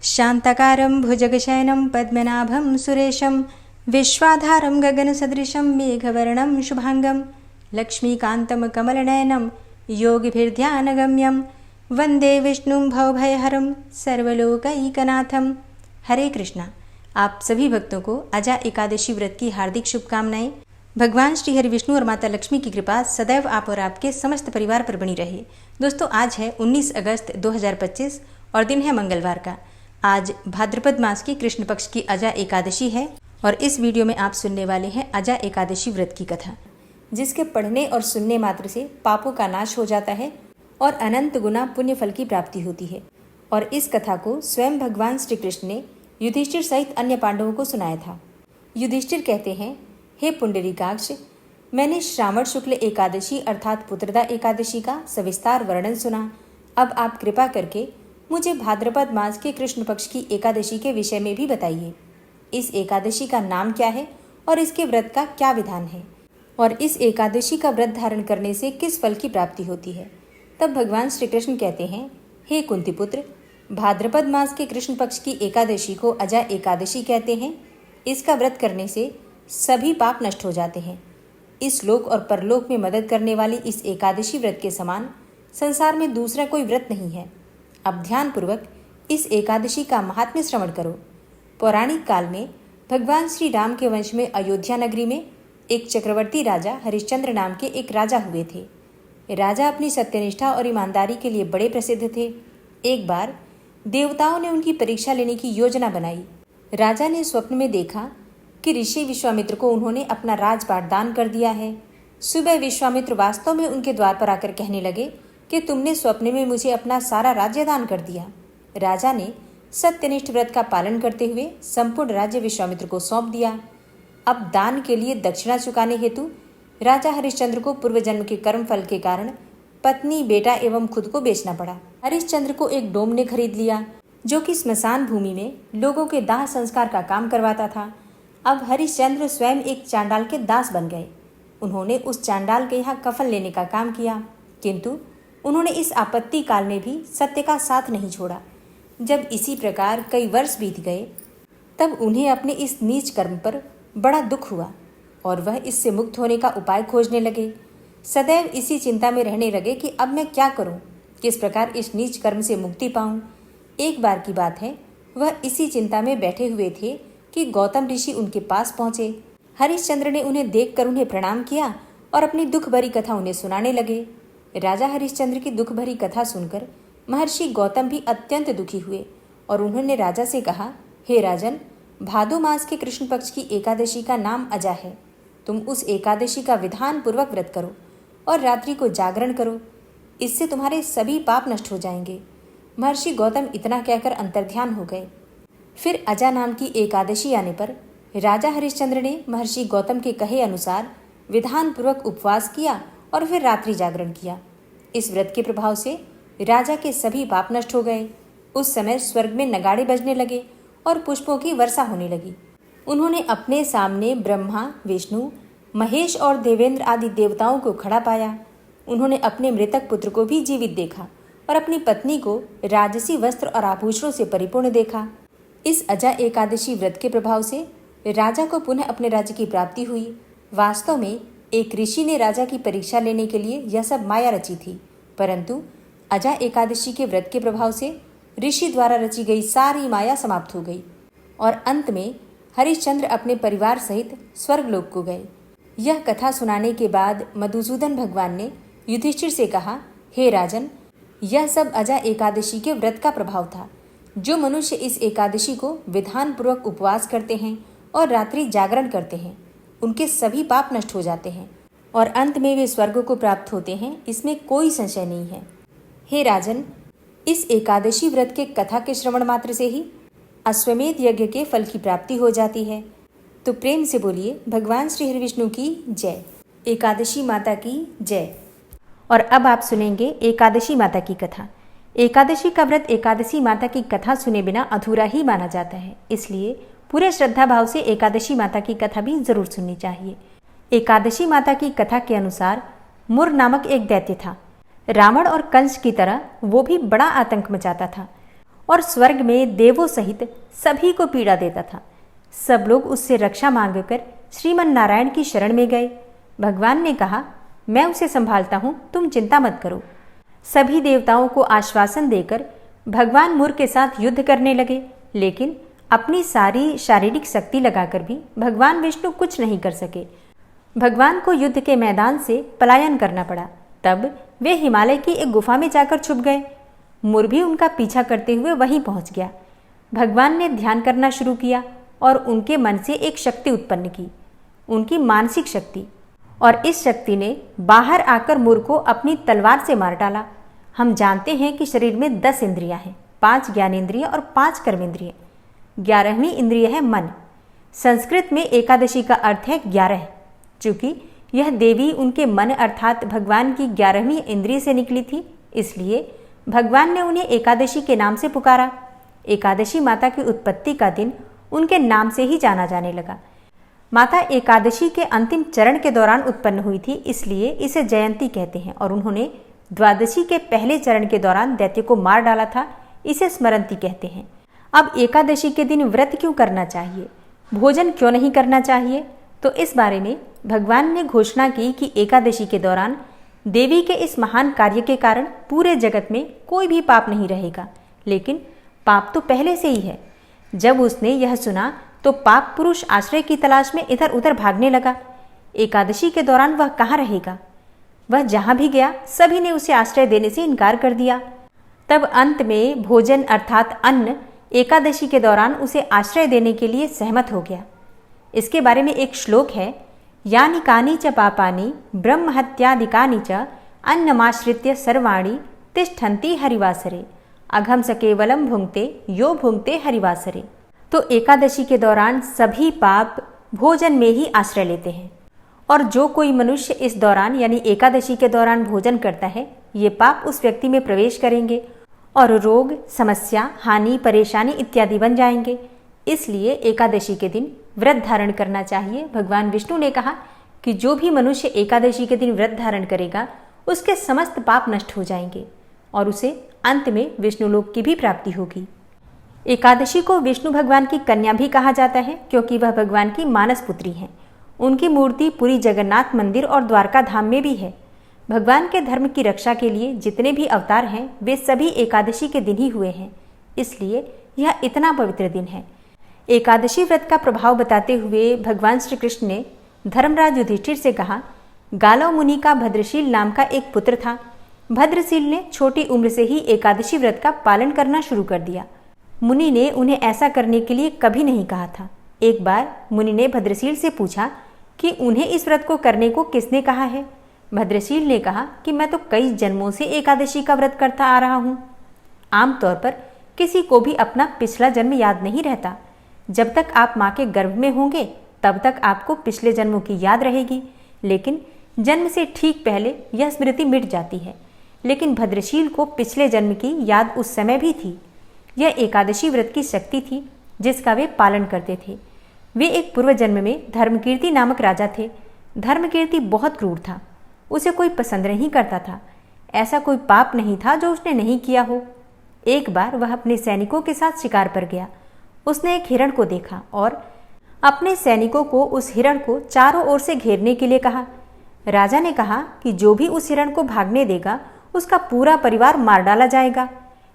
शान्ताकारं भुजगशयनं पद्मनाभं सुरेशं विश्वाधारं गगनसदृशं मेघवर्णं शुभांगं लक्ष्मीकान्तं कमलनयनं योगिभिर्ध्यानगम्यं वंदे विष्णुं भवभयहरं सर्वलोकैकनाथं। हरे कृष्णा। आप सभी भक्तों को अजा एकादशी व्रत की हार्दिक शुभकामनाएं। भगवान श्री हरि विष्णु और माता लक्ष्मी की कृपा सदैव आप और आपके समस्त परिवार पर बनी रहे। दोस्तों, आज है 19 अगस्त 2025 और दिन है मंगलवार का। आज भाद्रपद मास की कृष्ण पक्ष की अजा एकादशी है और इस वीडियो में आप सुनने वाले हैं अजा एकादशी व्रत की कथा, जिसके पढ़ने और सुनने मात्र से पापों का नाश हो जाता है और अनंत गुना पुण्य फल की प्राप्ति होती है। और इस कथा को स्वयं भगवान श्री कृष्ण ने युधिष्ठिर सहित अन्य पांडवों को सुनाया था। युधिष्ठिर कहते हैं, हे पुंडरीकाक्ष, मैंने श्रावण शुक्ल एकादशी अर्थात पुत्रदा एकादशी का सविस्तार वर्णन सुना। अब आप कृपा करके मुझे भाद्रपद मास के कृष्ण पक्ष की एकादशी के विषय में भी बताइए। इस एकादशी का नाम क्या है और इसके व्रत का क्या विधान है, और इस एकादशी का व्रत धारण करने से किस फल की प्राप्ति होती है। तब भगवान श्री कृष्ण कहते हैं, हे कुंती पुत्र, भाद्रपद मास के कृष्ण पक्ष की एकादशी को अजा एकादशी कहते हैं। इसका व्रत करने से सभी पाप नष्ट हो जाते हैं। इस लोक और परलोक में मदद करने वाली इस एकादशी व्रत के समान संसार में दूसरा कोई व्रत नहीं है। अब ध्यानपूर्वक इस एकादशी का महात्म्य श्रवण करो। पौराणिक काल में भगवान श्री राम के वंश में अयोध्या नगरी में एक चक्रवर्ती राजा हरिश्चंद्र नाम के एक राजा हुए थे। राजा अपनी सत्यनिष्ठा और ईमानदारी के लिए बड़े प्रसिद्ध थे। एक बार देवताओं ने उनकी परीक्षा लेने की योजना बनाई। राजा ने स्वप्न में देखा कि ऋषि विश्वामित्र को उन्होंने अपना राजपाट दान कर दिया है। सुबह विश्वामित्र वास्तव में उनके द्वार पर आकर कहने लगे कि तुमने स्वप्न में मुझे अपना सारा राज्य दान कर दिया। राजा ने सत्यनिष्ठ व्रत का पालन करते हुए संपूर्ण राज्य विश्वामित्र को सौंप दिया। अब दान के लिए दक्षिणा चुकाने हेतु राजा हरिश्चंद्र को पूर्व जन्म के कर्म फल के कारण पत्नी, बेटा एवं खुद को बेचना पड़ा। हरिश्चंद्र को एक डोम ने खरीद लिया, जो कि स्मशान भूमि में लोगों के दाह संस्कार का काम करवाता था। अब हरिश्चंद्र स्वयं एक चांडाल के दास बन गए। उन्होंने उस चांडाल के यहाँ कफन लेने का काम किया, किंतु उन्होंने इस आपत्ति काल में भी सत्य का साथ नहीं छोड़ा। जब इसी प्रकार कई वर्ष बीत गए, तब उन्हें अपने इस नीच कर्म पर बड़ा दुख हुआ और वह इससे मुक्त होने का उपाय खोजने लगे। सदैव इसी चिंता में रहने लगे कि अब मैं क्या करूं, किस प्रकार इस नीच कर्म से मुक्ति पाऊं। एक बार की बात है, वह इसी चिंता में बैठे हुए थे कि गौतम ऋषि उनके पास पहुंचे। हरिश्चंद्र ने उन्हें देखकर उन्हें प्रणाम किया और अपनी दुख भरी कथा उन्हें सुनाने लगे। राजा हरिश्चंद्र की दुख भरी कथा सुनकर महर्षि गौतम भी अत्यंत दुखी हुए और उन्होंने राजा से कहा, हे राजन, भादो मास के कृष्ण पक्ष की एकादशी का नाम अजा है। तुम उस एकादशी का विधान पूर्वक व्रत करो और रात्रि को जागरण करो। इससे तुम्हारे सभी पाप नष्ट हो जाएंगे। महर्षि गौतम इतना कहकर अंतर्ध्यान हो गए। फिर अजा नाम की एकादशी आने पर राजा हरिश्चंद्र ने महर्षि गौतम के कहे अनुसार विधान पूर्वक उपवास किया और फिर रात्रि जागरण किया। इस व्रत के प्रभाव से राजा के सभी पाप नष्ट हो गए। उस समय स्वर्ग में नगाड़े बजने लगे और पुष्पों की वर्षा होने लगी। उन्होंने अपने सामने ब्रह्मा, विष्णु, महेश और देवेंद्र आदि देवताओं को खड़ा पाया। उन्होंने अपने मृतक पुत्र को भी जीवित देखा और अपनी पत्नी को राजसी वस्त्र और आभूषणों से परिपूर्ण देखा। इस अजा एकादशी व्रत के प्रभाव से राजा को पुनः अपने राज्य की प्राप्ति हुई। वास्तव में एक ऋषि ने राजा की परीक्षा लेने के लिए यह सब माया रची थी, परंतु अजा एकादशी के व्रत के प्रभाव से ऋषि द्वारा रची गई सारी माया समाप्त हो गई और अंत में हरिश्चंद्र अपने परिवार सहित स्वर्गलोक को गए। यह कथा सुनाने के बाद मधुसूदन भगवान ने युधिष्ठिर से कहा, हे राजन, यह सब अजा एकादशी के व्रत का प्रभाव था। जो मनुष्य इस एकादशी को विधान पूर्वक उपवास करते हैं और रात्रि जागरण करते हैं, उनके सभी पाप नष्ट हो जाते हैं और अंत में वे स्वर्ग को प्राप्त होते हैं। इसमें कोई संशय नहीं है। हे राजन, इस एकादशी व्रत के कथा के श्रवण मात्र से ही अश्वमेध यज्ञ के फल की प्राप्ति हो जाती है। तो प्रेम से बोलिए भगवान श्री हरि विष्णु की जय, एकादशी माता की जय। और अब आप सुनेंगे एकादशी माता की कथा। एकादशी का व्रत एकादशी माता की कथा सुने बिना अधूरा ही माना जाता है, इसलिए पूरे श्रद्धा भाव से एकादशी माता की कथा भी जरूर सुननी चाहिए। एकादशी माता की कथा के अनुसार मुर नामक एक दैत्य था। रावण और कंस की तरह वो भी बड़ा आतंक मचाता था। और स्वर्ग में देवों सहित सभी को पीड़ा देता था। सब लोग उससे रक्षा मांगकर श्रीमन नारायण की शरण में गए। भगवान ने कहा, मैं उसे संभालता हूँ, तुम चिंता मत करो। सभी देवताओं को आश्वासन देकर भगवान मुर के साथ युद्ध करने लगे, लेकिन अपनी सारी शारीरिक शक्ति लगाकर भी भगवान विष्णु कुछ नहीं कर सके। भगवान को युद्ध के मैदान से पलायन करना पड़ा। तब वे हिमालय की एक गुफा में जाकर छुप गए। मुर भी उनका पीछा करते हुए वहीं पहुंच गया। भगवान ने ध्यान करना शुरू किया और उनके मन से एक शक्ति उत्पन्न की, उनकी मानसिक शक्ति, और इस शक्ति ने बाहर आकर मुर को अपनी तलवार से मार डाला। हम जानते हैं कि शरीर में 10 इंद्रियां हैं, 5 ज्ञानेंद्रिय और 5 कर्मेंद्रिय। 11वीं इंद्रिय है मन। संस्कृत में एकादशी का अर्थ है 11। चूंकि यह देवी उनके मन अर्थात भगवान की 11वीं इंद्रिय से निकली थी, इसलिए भगवान ने उन्हें एकादशी के नाम से पुकारा। एकादशी माता की उत्पत्ति का दिन उनके नाम से ही जाना जाने लगा। माता एकादशी के अंतिम चरण के दौरान उत्पन्न हुई थी, इसलिए इसे जयंती कहते हैं, और उन्होंने द्वादशी के पहले चरण के दौरान दैत्य को मार डाला था, इसे स्मरंती कहते हैं। अब एकादशी के दिन व्रत क्यों करना चाहिए, भोजन क्यों नहीं करना चाहिए, तो इस बारे में भगवान ने घोषणा की कि एकादशी के दौरान देवी के इस महान कार्य के कारण पूरे जगत में कोई भी पाप नहीं रहेगा। लेकिन पाप तो पहले से ही है। जब उसने यह सुना तो पाप पुरुष आश्रय की तलाश में इधर उधर भागने लगा। एकादशी के दौरान वह कहाँ रहेगा? वह जहाँ भी गया सभी ने उसे आश्रय देने से इनकार कर दिया। तब अंत में भोजन अर्थात अन्न एकादशी के दौरान उसे आश्रय देने के लिए सहमत हो गया। इसके बारे में एक श्लोक है, यानि कानि च पापानि ब्रह्महत्यादिकानि च अन्नमाश्रित्य सर्वाणि तिष्ठन्ति हरिवासरे अघम स केवलम भुंक्ते यो भुंक्ते हरिवासरे। तो एकादशी के दौरान सभी पाप भोजन में ही आश्रय लेते हैं, और जो कोई मनुष्य इस दौरान यानी एकादशी के दौरान भोजन करता है, ये पाप उस व्यक्ति में प्रवेश करेंगे और रोग, समस्या, हानि, परेशानी इत्यादि बन जाएंगे। इसलिए एकादशी के दिन व्रत धारण करना चाहिए। भगवान विष्णु ने कहा कि जो भी मनुष्य एकादशी के दिन व्रत धारण करेगा उसके समस्त पाप नष्ट हो जाएंगे और उसे अंत में विष्णुलोक की भी प्राप्ति होगी। एकादशी को विष्णु भगवान की कन्या भी कहा जाता है, क्योंकि वह भगवान की मानस पुत्री हैं। उनकी मूर्ति पुरी जगन्नाथ मंदिर और द्वारका धाम में भी है। भगवान के धर्म की रक्षा के लिए जितने भी अवतार हैं वे सभी एकादशी के दिन ही हुए हैं, इसलिए यह इतना पवित्र दिन है। एकादशी व्रत का प्रभाव बताते हुए भगवान श्री कृष्ण ने धर्मराज युधिष्ठिर से कहा, गालव मुनि का भद्रशील नाम का एक पुत्र था। भद्रशील ने छोटी उम्र से ही एकादशी व्रत का पालन करना शुरू कर दिया। मुनि ने उन्हें ऐसा करने के लिए कभी नहीं कहा था। एक बार मुनि ने भद्रशील से पूछा कि उन्हें इस व्रत को करने को किसने कहा है। भद्रशील ने कहा कि मैं तो कई जन्मों से एकादशी का व्रत करता आ रहा हूँ। आमतौर पर किसी को भी अपना पिछला जन्म याद नहीं रहता। जब तक आप माँ के गर्भ में होंगे तब तक आपको पिछले जन्मों की याद रहेगी, लेकिन जन्म से ठीक पहले यह स्मृति मिट जाती है। लेकिन भद्रशील को पिछले जन्म की याद उस समय भी थी। यह एकादशी व्रत की शक्ति थी जिसका वे पालन करते थे। वे एक पूर्व जन्म में धर्मकीर्ति नामक राजा थे। धर्मकीर्ति बहुत क्रूर था, उसे कोई पसंद नहीं करता था। ऐसा कोई पाप नहीं था जो उसने नहीं किया हो। एक बार वह अपने सैनिकों के साथ शिकार पर गया। उसने एक हिरण को देखा और अपने सैनिकों को उस हिरण को चारों ओर से घेरने के लिए कहा। राजा ने कहा कि जो भी उस हिरण को भागने देगा उसका पूरा परिवार मार डाला जाएगा।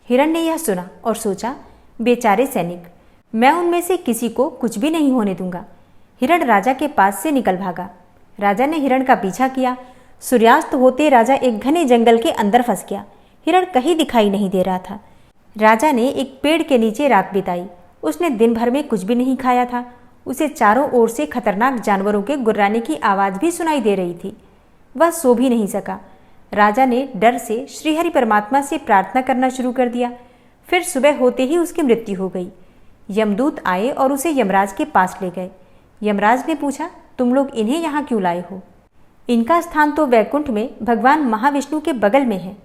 हिरण ने यह सुना और सोचा, बेचारे सैनिक, मैं उनमें से किसी को कुछ भी नहीं होने दूंगा। हिरण राजा के पास से निकल भागा। राजा ने हिरण का पीछा किया। सूर्यास्त होते राजा एक घने जंगल के अंदर फंस गया। हिरण कहीं दिखाई नहीं दे रहा था। राजा ने एक पेड़ के नीचे रात बिताई। उसने दिन भर में कुछ भी नहीं खाया था। उसे चारों ओर से खतरनाक जानवरों के गुर्राने की आवाज़ भी सुनाई दे रही थी। वह सो भी नहीं सका। राजा ने डर से श्रीहरि परमात्मा से प्रार्थना करना शुरू कर दिया। फिर सुबह होते ही उसकी मृत्यु हो गई। यमदूत आए और उसे यमराज के पास ले गए। यमराज ने पूछा, तुम लोग इन्हें यहाँ क्यों लाए हो? इनका स्थान तो वैकुंठ में भगवान महाविष्णु के बगल में है।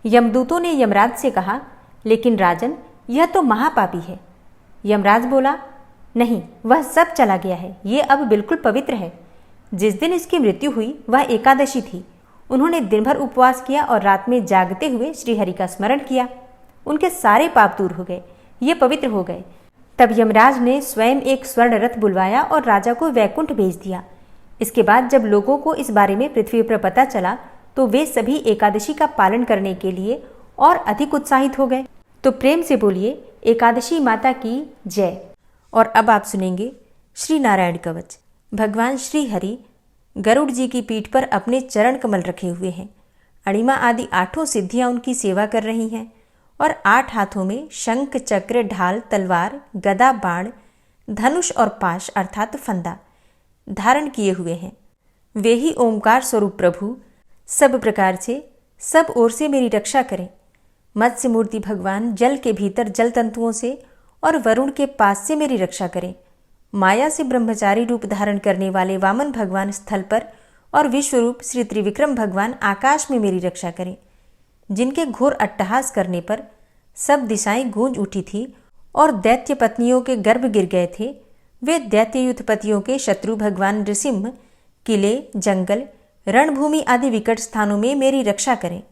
यमदूतों ने यमराज से कहा, लेकिन राजन, यह तो महापापी है। यमराज बोला, नहीं, वह सब चला गया है, ये अब बिल्कुल पवित्र है। जिस दिन इसकी मृत्यु हुई वह एकादशी थी। उन्होंने दिन भर उपवास किया और रात में जागते हुए श्रीहरि का स्मरण किया। उनके सारे पाप दूर हो गए। ये पवित्र हो गए। तब यमराज ने स्वयं एक स्वर्ण रथ बुलवाया और राजा को वैकुंठ भेज दिया। इसके बाद जब लोगों को इस बारे में पृथ्वी पर पता चला तो वे सभी एकादशी का पालन करने के लिए और अधिक उत्साहित हो गए। तो प्रेम से बोलिए एकादशी माता की जय। और अब आप सुनेंगे श्री नारायण कवच। भगवान श्री हरि गरुड़ जी की पीठ पर अपने चरण कमल रखे हुए हैं। अणिमा आदि 8 सिद्धियां उनकी सेवा कर रही हैं और 8 हाथों में शंख, चक्र, ढाल, तलवार, गदा, बाण, धनुष और पाश अर्थात फंदा धारण किए हुए हैं। वे ही ओंकार स्वरूप प्रभु सब प्रकार से सब ओर से मेरी रक्षा करें। मत्स्य मूर्ति भगवान जल के भीतर जल तंतुओं से और वरुण के पास से मेरी रक्षा करें। माया से ब्रह्मचारी रूप धारण करने वाले वामन भगवान स्थल पर और विश्वरूप श्री त्रिविक्रम भगवान आकाश में मेरी रक्षा करें। जिनके घोर अट्टहास करने पर सब दिशाएं गूंज उठी थी और दैत्य पत्नियों के गर्भ गिर गए थे, वे दैत्ययुत पतियों के शत्रु भगवान नृसिंह किले, जंगल, रणभूमि आदि विकट स्थानों में मेरी रक्षा करें।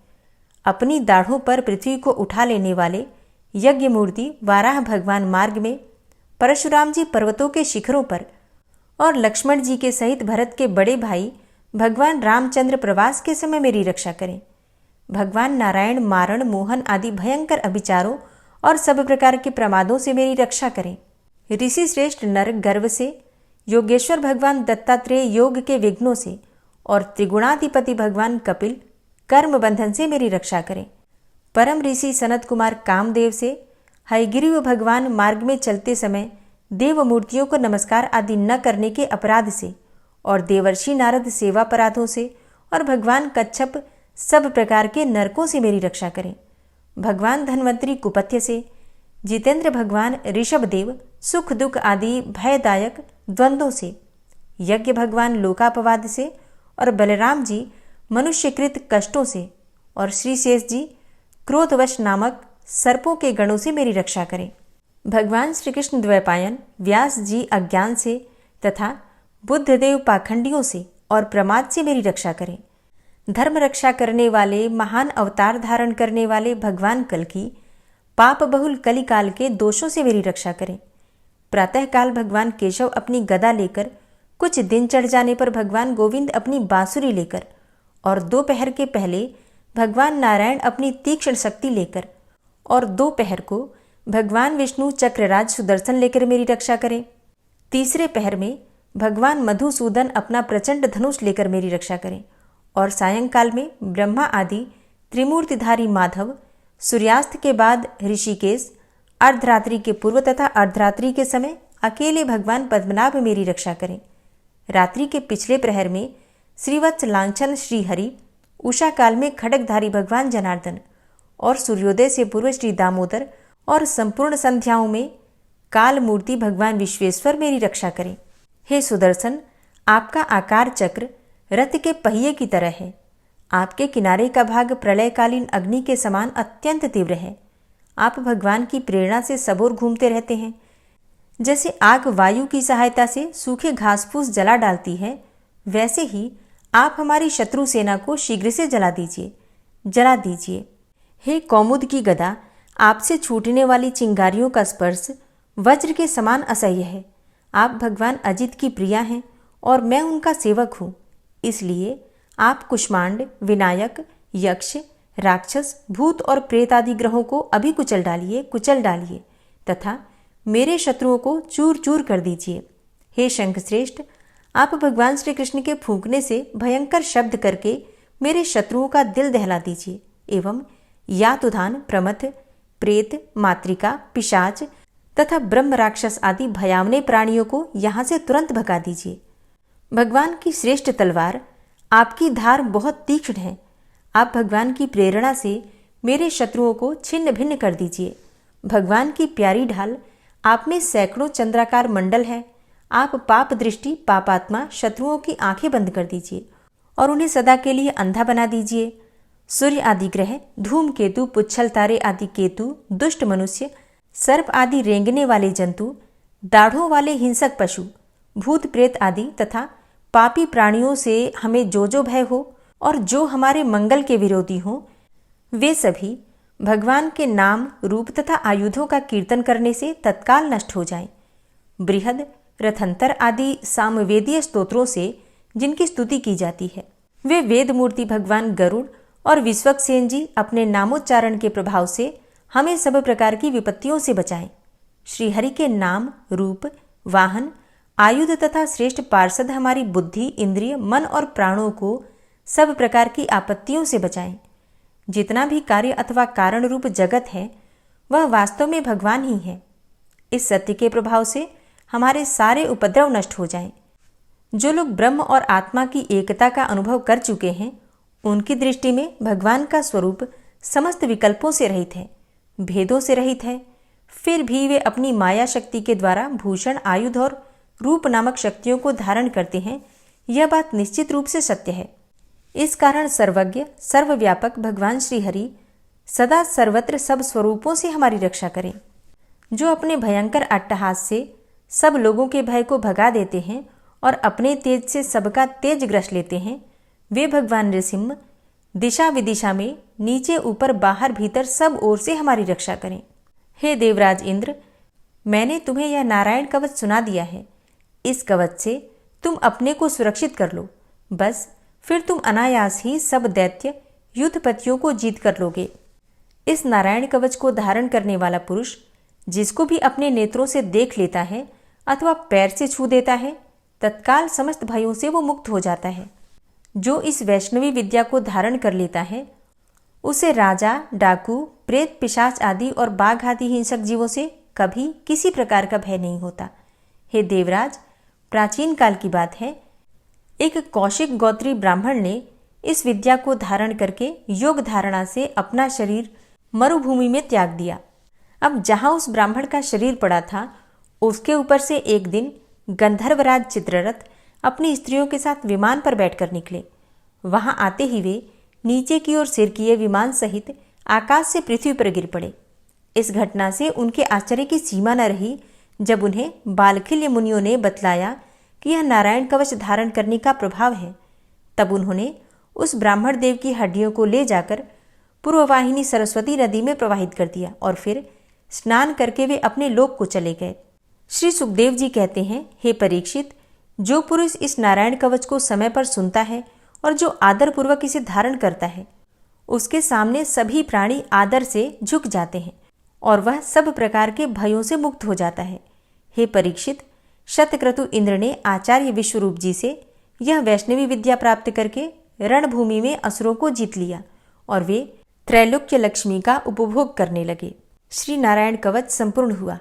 अपनी दाढ़ों पर पृथ्वी को उठा लेने वाले यज्ञ मूर्ति वाराह भगवान मार्ग में, परशुराम जी पर्वतों के शिखरों पर और लक्ष्मण जी के सहित भरत के बड़े भाई भगवान रामचंद्र प्रवास के समय मेरी रक्षा करें। भगवान नारायण मारण, मोहन आदि भयंकर अभिचारों और सब प्रकार के प्रमादों से मेरी रक्षा करें। ऋषि श्रेष्ठ नर गर्व से, योगेश्वर भगवान दत्तात्रेय योग के विघ्नों से और त्रिगुणाधिपति भगवान कपिल कर्म बंधन से मेरी रक्षा करें। परम ऋषि सनत कुमार कामदेव से, हयग्रीव भगवान मार्ग में चलते समय देव मूर्तियों को नमस्कार आदि न करने के अपराध से और देवर्षि नारद सेवा अपराधों से और भगवान कच्छप सब प्रकार के नरकों से मेरी रक्षा करें। भगवान धन्वंतरी कुपथ्य से, जितेंद्र भगवान ऋषभदेव सुख दुख आदि भयदायक द्वंद्वों से, यज्ञ भगवान लोकापवाद से और बलराम जी मनुष्यकृत कष्टों से और श्री शेष जी क्रोधवश नामक सर्पों के गणों से मेरी रक्षा करें। भगवान श्री कृष्ण द्वैपायन व्यास जी अज्ञान से तथा बुद्धदेव पाखंडियों से और प्रमाद से मेरी रक्षा करें। धर्म रक्षा करने वाले महान अवतार धारण करने वाले भगवान कल्कि पाप बहुल कलिकाल के दोषों से मेरी रक्षा करें। प्रातःकाल भगवान केशव अपनी गदा लेकर, कुछ दिन चढ़ जाने पर भगवान गोविंद अपनी बांसुरी लेकर और दोपहर के पहले भगवान नारायण अपनी तीक्ष्ण शक्ति लेकर और दोपहर को भगवान विष्णु चक्रराज सुदर्शन लेकर मेरी रक्षा करें। तीसरे पहर में भगवान मधुसूदन अपना प्रचंड धनुष लेकर मेरी रक्षा करें और सायंकाल में ब्रह्मा आदि त्रिमूर्तिधारी माधव, सूर्यास्त के बाद ऋषिकेश, अर्धरात्रि के पूर्व तथा अर्धरात्रि के समय अकेले भगवान पद्मनाभ मेरी रक्षा करें। रात्रि के पिछले प्रहर में श्रीवत्स लांछन श्रीहरि, उषा काल में खड्गधारी भगवान जनार्दन और सूर्योदय से पूर्व श्री दामोदर और संपूर्ण संध्याओं में काल मूर्ति भगवान विश्वेश्वर मेरी रक्षा करें। हे सुदर्शन, आपका आकार चक्र रथ के पहिए की तरह है। आपके किनारे का भाग प्रलयकालीन अग्नि के समान अत्यंत तीव्र है। आप भगवान की प्रेरणा से सबोर घूमते रहते हैं। जैसे आग वायु की सहायता से सूखे घास फूस जला डालती है, वैसे ही आप हमारी शत्रु सेना को शीघ्र से जला दीजिए। हे कौमुद की गदा, आपसे छूटने वाली चिंगारियों का स्पर्श वज्र के समान असह्य है। आप भगवान अजित की प्रिया हैं और मैं उनका सेवक हूँ। इसलिए आप कुष्मांड, विनायक, यक्ष, राक्षस, भूत और प्रेत आदि ग्रहों को अभी कुचल डालिए तथा मेरे शत्रुओं को चूर चूर कर दीजिए। हे शंखश्रेष्ठ, आप भगवान श्री कृष्ण के फूंकने से भयंकर शब्द करके मेरे शत्रुओं का दिल दहला दीजिए एवं यातुधान, प्रमथ, प्रेत, मातृका, पिशाच तथा ब्रह्म राक्षस आदि भयावने प्राणियों को यहाँ से तुरंत भगा दीजिए। भगवान की श्रेष्ठ तलवार, आपकी धार बहुत तीक्ष्ण है। आप भगवान की प्रेरणा से मेरे शत्रुओं को छिन्न भिन्न कर दीजिए। भगवान की प्यारी ढाल, आप में सैकड़ों चंद्राकार मंडल है। आप पाप दृष्टि, पापात्मा शत्रुओं की आंखें बंद कर दीजिए और उन्हें सदा के लिए अंधा बना दीजिए। सूर्य आदि ग्रह, धूमकेतु, पुच्छल तारे आदि केतु, दुष्ट मनुष्य, सर्प आदि रेंगने वाले जंतु, दाढ़ों वाले हिंसक पशु, भूत प्रेत आदि तथा पापी प्राणियों से हमें जो भय हो और जो हमारे मंगल के विरोधी हों, वे सभी भगवान के नाम, रूप तथा आयुधों का कीर्तन करने से तत्काल नष्ट हो जाएं। बृहद, रथंतर आदि सामवेदीय स्तोत्रों से जिनकी स्तुति की जाती है, वे वेद मूर्ति भगवान गरुड़ और विश्वक्सेन जी अपने नामोच्चारण के प्रभाव से हमें सब प्रकार की विपत्तियों से बचाएं। श्रीहरि के नाम, रूप, वाहन, आयुध तथा श्रेष्ठ पार्षद हमारी बुद्धि, इंद्रिय, मन और प्राणों को सब प्रकार की आपत्तियों से बचाएं। जितना भी कार्य अथवा कारण रूप जगत है वह वास्तव में भगवान ही है। इस सत्य के प्रभाव से हमारे सारे उपद्रव नष्ट हो जाएं। जो लोग ब्रह्म और आत्मा की एकता का अनुभव कर चुके हैं, उनकी दृष्टि में भगवान का स्वरूप समस्त विकल्पों से रहित है, भेदों से रहित है। फिर भी वे अपनी माया शक्ति के द्वारा भूषण, आयुध और रूप नामक शक्तियों को धारण करते हैं। यह बात निश्चित रूप से सत्य है। इस कारण सर्वज्ञ, सर्वव्यापक भगवान श्रीहरि सदा सर्वत्र सब स्वरूपों से हमारी रक्षा करें। जो अपने भयंकर अट्टहास से सब लोगों के भय को भगा देते हैं और अपने तेज से सबका तेज ग्रस लेते हैं, वे भगवान नृसिंह दिशा विदिशा में, नीचे ऊपर, बाहर भीतर सब ओर से हमारी रक्षा करें। हे देवराज इंद्र, मैंने तुम्हें यह नारायण कवच सुना दिया है। इस कवच से तुम अपने को सुरक्षित कर लो, बस फिर तुम अनायास ही सब दैत्य युद्धपतियों को जीत कर लोगे। इस नारायण कवच को धारण करने वाला पुरुष जिसको भी अपने नेत्रों से देख लेता है अथवा पैर से छू देता है, तत्काल समस्त भयों से वो मुक्त हो जाता है। जो इस वैष्णवी विद्या को धारण कर लेता है, उसे राजा, डाकू, प्रेत, पिशाच आदि और बाघ आदि हिंसक जीवों से कभी किसी प्रकार का भय नहीं होता। हे देवराज, प्राचीन काल की बात है, एक कौशिक गोत्री ब्राह्मण ने इस विद्या को धारण करके योग धारणा से अपना शरीर मरुभूमि में त्याग दिया। अब जहां उस ब्राह्मण का शरीर पड़ा था, उसके ऊपर से एक दिन गंधर्वराज चित्ररथ अपनी स्त्रियों के साथ विमान पर बैठकर निकले। वहां आते ही वे नीचे की ओर सिर किए विमान सहित आकाश से पृथ्वी पर गिर पड़े। इस घटना से उनके आश्चर्य की सीमा न रही जब उन्हें बालखिल्य मुनियों ने बतलाया कि यह नारायण कवच धारण करने का प्रभाव है। तब उन्होंने उस ब्राह्मण देव की हड्डियों को ले जाकर पूर्ववाहिनी सरस्वती नदी में प्रवाहित कर दिया और फिर स्नान करके वे अपने लोक को चले गए। श्री सुखदेव जी कहते हैं, हे परीक्षित, जो पुरुष इस नारायण कवच को समय पर सुनता है और जो आदर पूर्वक इसे धारण करता है, उसके सामने सभी प्राणी आदर से झुक जाते हैं और वह सब प्रकार के भयों से मुक्त हो जाता है। हे परीक्षित, शतक्रतु इंद्र ने आचार्य विश्वरूप जी से यह वैष्णवी विद्या प्राप्त करके रणभूमि में असुरों को जीत लिया और वे त्रैलोक्य लक्ष्मी का उपभोग करने लगे। श्री नारायण कवच संपूर्ण हुआ।